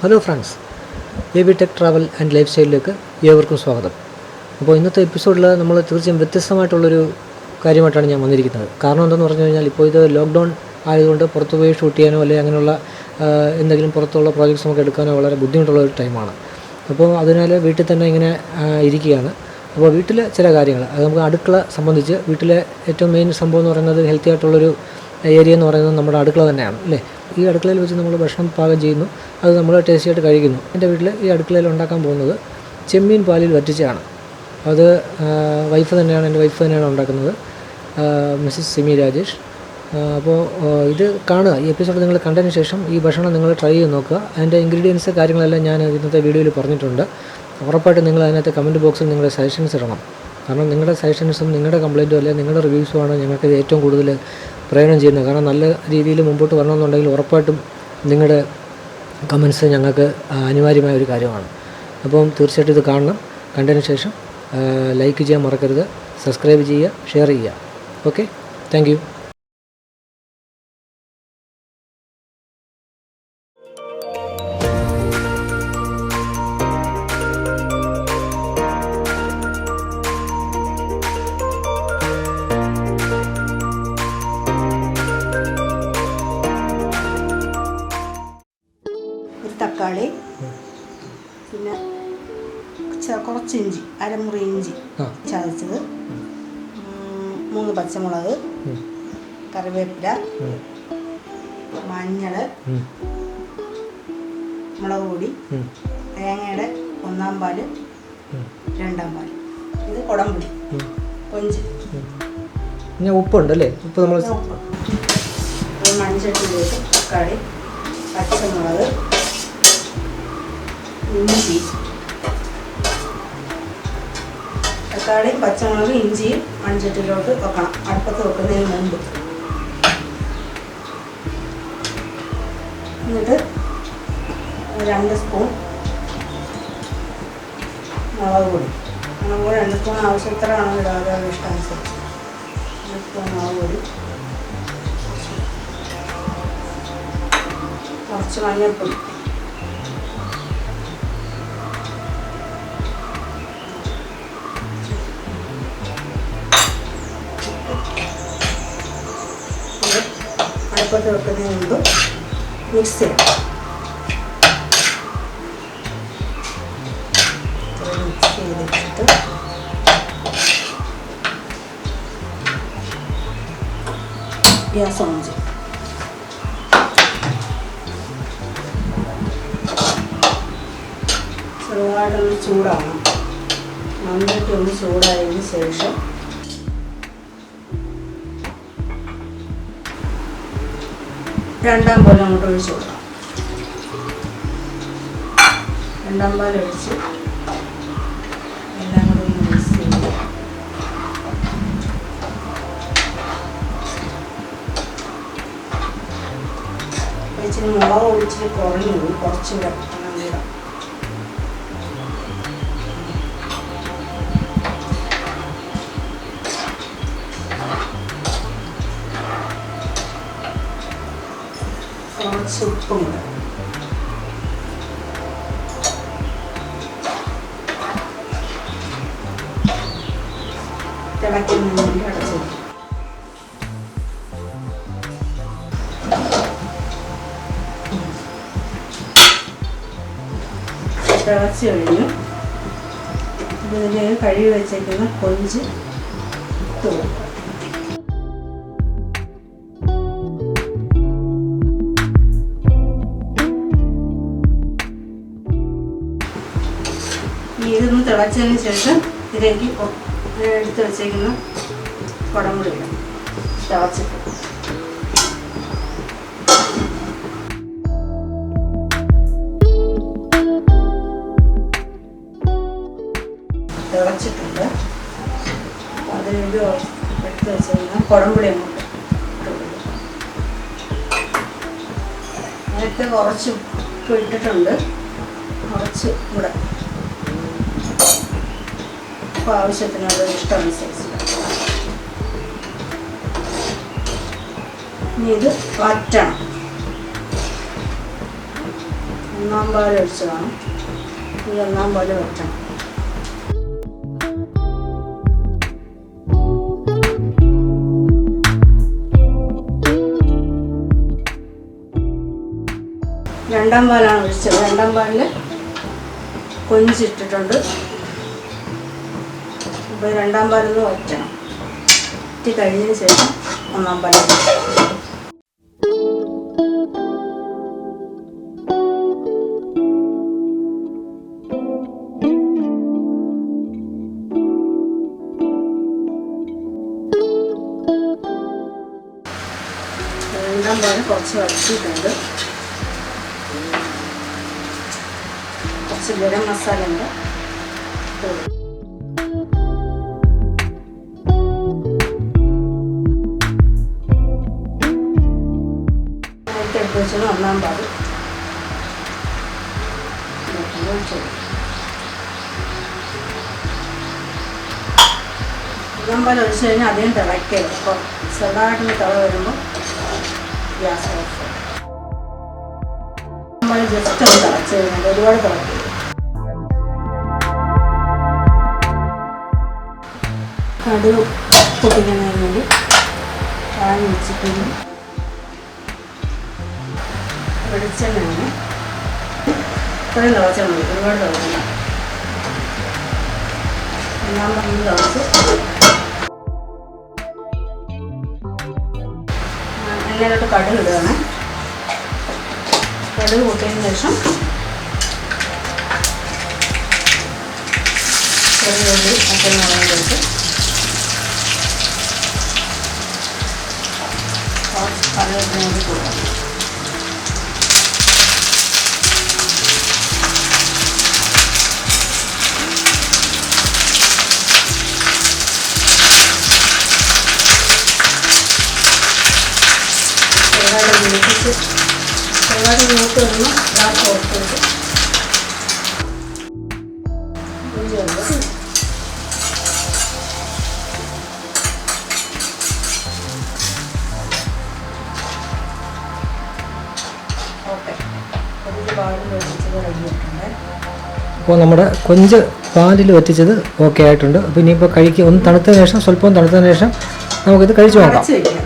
Hello friends, a tech travel and ലൈഫ് സ്റ്റൈലിലേക്ക് ഏവർക്കും സ്വാഗതം. അപ്പോൾ ഇന്നത്തെ എപ്പിസോഡിൽ നമ്മൾ തീർച്ചയായും വ്യത്യസ്തമായിട്ടുള്ളൊരു കാര്യമായിട്ടാണ് ഞാൻ വന്നിരിക്കുന്നത്. കാരണം എന്താണെന്ന് പറഞ്ഞു കഴിഞ്ഞാൽ, ഇപ്പോൾ ഇത് ലോക്ക്ഡൗൺ ആയതുകൊണ്ട് പുറത്ത് പോയി ഷൂട്ട് ചെയ്യാനോ അല്ലെങ്കിൽ അങ്ങനെയുള്ള എന്തെങ്കിലും പുറത്തുള്ള പ്രോജക്ട്സ് നമുക്ക് എടുക്കാനോ വളരെ ബുദ്ധിമുട്ടുള്ള ഒരു ടൈമാണ്. അപ്പോൾ അതിനാൽ വീട്ടിൽ തന്നെ ഇങ്ങനെ ഇരിക്കുകയാണ്. അപ്പോൾ വീട്ടിലെ ചില കാര്യങ്ങൾ, അത് നമുക്ക് അടുക്കള സംബന്ധിച്ച് വീട്ടിലെ ഏറ്റവും മെയിൻ സംഭവം എന്ന് പറയുന്നത് ഹെൽത്തി ആയിട്ടുള്ളൊരു ഏരിയ എന്ന് പറയുന്നത് നമ്മുടെ അടുക്കള തന്നെയാണ് അല്ലേ. ഈ അടുക്കളയിൽ വെച്ച് നമ്മൾ ഭക്ഷണം പാകം ചെയ്യുന്നു, അത് നമ്മൾ ടേസ്റ്റിയായിട്ട് കഴിക്കുന്നു. എൻ്റെ വീട്ടിൽ ഈ അടുക്കളയിൽ ഉണ്ടാക്കാൻ പോകുന്നത് ചെമ്മീൻ പാലിൽ വറ്റിച്ചതാണ്. അത് എൻ്റെ വൈഫ് തന്നെയാണ് ഉണ്ടാക്കുന്നത്, മിസ്സിസ് സിമി രാജേഷ്. അപ്പോൾ ഇത് കാണുക, ഈ എപ്പിസോഡ് നിങ്ങൾ കണ്ടതിന് ശേഷം ഈ ഭക്ഷണം നിങ്ങൾ ട്രൈ ചെയ്ത് നോക്കുക. അതിൻ്റെ ഇൻഗ്രീഡിയൻസ് കാര്യങ്ങളെല്ലാം ഞാൻ ഇന്നത്തെ വീഡിയോയിൽ പറഞ്ഞിട്ടുണ്ട്. ഉറപ്പായിട്ടും നിങ്ങൾ അതിനകത്ത് കമൻറ്റ് ബോക്സിൽ നിങ്ങളുടെ സജഷൻസ് ഇടണം. കാരണം നിങ്ങളുടെ സജഷൻസും നിങ്ങളുടെ കംപ്ലയിൻറ്റും അല്ലെങ്കിൽ നിങ്ങളുടെ റിവ്യൂസുമാണ് ഞങ്ങൾക്ക് ഏറ്റവും കൂടുതൽ പ്രയോജനം ചെയ്യുന്നത്. കാരണം നല്ല രീതിയിൽ മുമ്പോട്ട് വരണമെന്നുണ്ടെങ്കിൽ ഉറപ്പായിട്ടും നിങ്ങളുടെ കമൻസ് ഞങ്ങൾക്ക് അനിവാര്യമായ ഒരു കാര്യമാണ്. അപ്പം തീർച്ചയായിട്ടും ഇത് കാണണം. കണ്ടതിന് ശേഷം ലൈക്ക് ചെയ്യാൻ മറക്കരുത്, സബ്സ്ക്രൈബ് ചെയ്യുക, ഷെയർ ചെയ്യുക. Okay, thank you. തക്കാളി, പിന്നെ കുറച്ച് ഇഞ്ചി, അരമുറി ഇഞ്ചി ചതച്ചത്, 3 പച്ചമുളക്, കറിവേപ്പില, മഞ്ഞൾ, മുളക് പൊടി, തേങ്ങയുടെ 1-ാം പാല്, 2-ാം പാല്, ഇത് കുടംപുളി, കൊഞ്ച്, പിന്നെ ഉപ്പുണ്ടല്ലേ. ഉപ്പ് നമ്മൾ മൺചട്ടിയിലേക്ക് തക്കാളി, പച്ചമുളക്, ഇഞ്ചി, തക്കാളിയും പച്ചമുളകും ഇഞ്ചിയും മൺചട്ടിയിലോട്ട് വെക്കണം, അടുപ്പത്ത് വെക്കുന്നതിന് മുമ്പ്. എന്നിട്ട് 2 സ്പൂൺ മുളക് പൊടി, 2 സ്പൂൺ ആവശ്യത്തിനാണ് ഇടാതെ ഇഷ്ടാനുസരിച്ച്. 2 സ്പൂൺ മുളക് പൊടി, കുറച്ച് മഞ്ഞൾപ്പൊടി, അടുപ്പത്ത് വെക്കുന്നതിന് മുമ്പ് മിക്സ് ചെയ്യണം. മിക്സ് ചെയ്ത് വെച്ചിട്ട് ഗ്യാസ് ഓൺ ചെയ്യും. ചെറുതായിട്ടൊന്ന് ചൂടാവണം. നന്നായിട്ട് ഒന്ന് ചൂടായതിന് ശേഷം 2-ാം പാൽ അങ്ങോട്ട് ഒഴിച്ച് കൊടുക്കണം. 2-ാം പാൽ ഒഴിച്ച് എല്ലാം കൂടി ഒന്ന് മിക്സ് ചെയ്ത് ഇച്ചിരി മുളക് ഒഴിച്ചിട്ട് കുറഞ്ഞു പോയി, കുറച്ചുകൂടെ ഇടാം. കുറച്ച് ഉപ്പും കൂടെ, തിളയ്ക്കുന്നതിന് വേണ്ടി അടച്ചു വയ്ക്കും. തിളച്ച് കഴിഞ്ഞു. ഇതിലേക്ക് കഴുകി വെച്ചേക്കുന്ന കൊഞ്ച് ഇട്ട് കൊടുക്കും. ഇതൊന്ന് തിളച്ചതിന് ശേഷം ഇതിലേക്ക് എടുത്ത് വെച്ചേക്കുന്ന കുടംപുളി ഇടാം. തിളച്ചിട്ട് തിളച്ചിട്ടുണ്ട്. അതിലേക്ക് എടുത്ത് വെച്ചേക്കുന്ന കുടംപുളി അങ്ങോട്ട് ഇട്ട് കൊടുക്കും. നേരത്തെ കുറച്ച് ഉപ്പ് ഇട്ടിട്ടുണ്ട്, കുറച്ച് കൂടെ ആവശ്യത്തിനുള്ള ഇഷ്ടമനുസരിച്ച്. ഇനി ഇത് വറ്റണം. ഒന്നാം പാൽ ഒഴിച്ചതാണ്. ഈ ഒന്നാം പാൽ വെക്കണം. രണ്ടാം പാലാണ് ഒഴിച്ചത്. രണ്ടാം പാലിൽ കൊഞ്ചിട്ടിട്ടുണ്ട്. അപ്പോൾ രണ്ടാം പാലൊന്ന് വറ്റണം. വറ്റി കഴിഞ്ഞതിന് ശേഷം ഒന്നാം പാൽ. രണ്ടാം പാൽ കുറച്ച് വറ്റിയിട്ടുണ്ട്. കുറച്ച് ഗരം മസാല ഉണ്ട്. എടുത്ത് വെച്ചത് ഒന്നാം പാൽ ഒന്നാം പാൽ ഒഴിച്ച് കഴിഞ്ഞാൽ അധികം തിളയ്ക്കരുത്. അപ്പോൾ ചെറുതായിട്ടൊന്ന് തിള വരുമ്പോൾ ഗ്യാസ് ഓഫ്. നമ്മൾ ജസ്റ്റ് ഒന്ന് തിളച്ച് കഴിഞ്ഞാൽ ഒരുപാട് തിളക്കരുത്. കടുക് പൊട്ടിക്കുന്നതിന് വേണ്ടി പാൻ വെച്ചിട്ടുണ്ട്. വെളിച്ചെണ്ണയാണ്. ഇത്രയും തിളച്ചാൽ മതി, ഒരുപാട് തിളക്കണം. ഒന്നാം പാൽ തിളച്ച് എണ്ണയിലോട്ട് കടുക് ഇടുകയാണ്. കടുക് പൊട്ടിയതിന് ശേഷം ചെറിയ ഉള്ളി പച്ചമുളകും വെച്ച് കറിവേപ്പില കൂടി കൊടുക്കണം. ചെറുതായിട്ട് മൂത്ത് വരുമ്പോൾ ഗ്യാസ് ഓഫ് ചെയ്ത് ഓക്കെ. കൊഞ്ച് പാലിൽ വെച്ചത് റെഡിയായിട്ടുണ്ട്. അപ്പോൾ നമ്മുടെ കൊഞ്ച് പാലിൽ വറ്റിച്ചത് ഓക്കെ ആയിട്ടുണ്ട്. അപ്പോൾ ഇനിയിപ്പോൾ കഴിക്കുക ഒന്ന് തണുത്തതിന് ശേഷം, സ്വല്പം തണുത്തതിന് ശേഷം നമുക്കിത് കഴിച്ചു നോക്കാം. അടച്ച് വയ്ക്കാം.